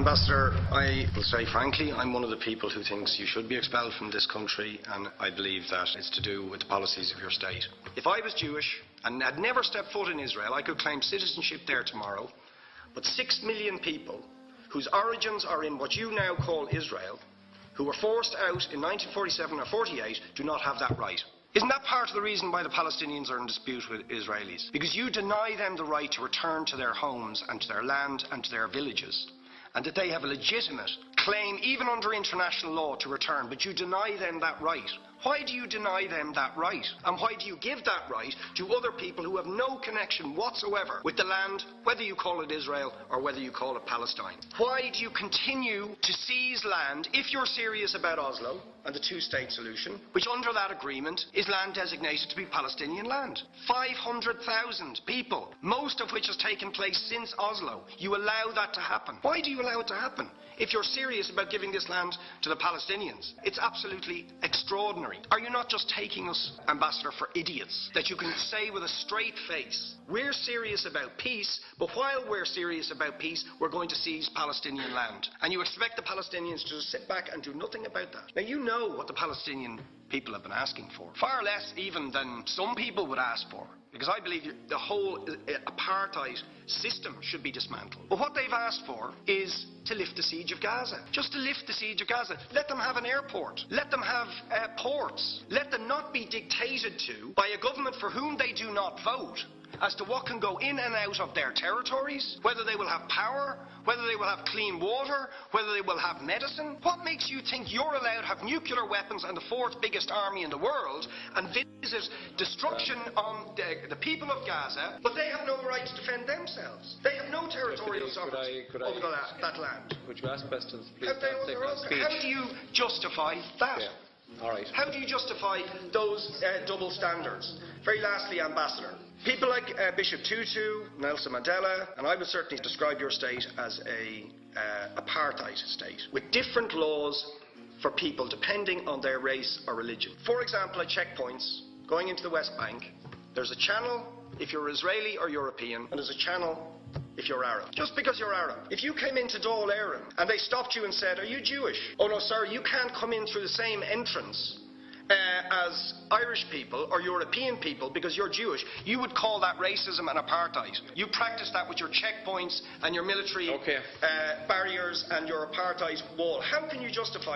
Ambassador, I will say frankly, I'm one of the people who thinks you should be expelled from this country, and I believe that it's to do with the policies of your state. If I was Jewish and had never stepped foot in Israel, I could claim citizenship there tomorrow, but 6 million people whose origins are in what you now call Israel, who were forced out in 1947 or 48, do not have that right. Isn't that part of the reason why the Palestinians are in dispute with Israelis? Because you deny them the right to return to their homes and to their land and to their villages, and that they have a legitimate claim, even under international law, to return, but you deny them that right. Why do you deny them that right? And why do you give that right to other people who have no connection whatsoever with the land, whether you call it Israel or whether you call it Palestine? Why do you continue to seize land, if you're serious about Oslo and the two-state solution, which under that agreement is land designated to be Palestinian land? 500,000 people, most of which has taken place since Oslo. You allow that to happen. Why do you allow it to happen? If you're serious about giving this land to the Palestinians, it's absolutely extraordinary. Are you not just taking us, Ambassador, for idiots? That you can say with a straight face, we're serious about peace, but while we're serious about peace, we're going to seize Palestinian land. And you expect the Palestinians to just sit back and do nothing about that. Now, you know what the Palestinian people have been asking for. Far less even than some people would ask for. Because I believe the whole apartheid system should be dismantled. But what they've asked for is to lift the siege of Gaza. Just to lift the siege of Gaza. Let them have an airport. Let them have ports. Let them not be dictated to by a government for whom they do not vote as to what can go in and out of their territories, whether they will have power, whether they will have clean water, whether they will have medicine. What makes you think you're allowed to have nuclear weapons and the fourth biggest army in the world and visit destruction on the people of Gaza, but they have no right to defend themselves? They have no territorial sovereignty over that land. Could you ask questions, please? How do you justify that? Yeah. All right. How do you justify those double standards? Very lastly, Ambassador, people like Bishop Tutu, Nelson Mandela, and I would certainly describe your state as a apartheid state, with different laws for people depending on their race or religion. For example, at checkpoints going into the West Bank, there's a channel if you're Israeli or European, and there's a channel if you're Arab. Just because you're Arab. If you came into Dáil Éireann and they stopped you and said, "Are you Jewish?" "Oh no, sir, you can't come in through the same entrance as Irish people or European people because you're Jewish," you would call that racism and apartheid. You practice that with your checkpoints and your military barriers and your apartheid wall. How can you justify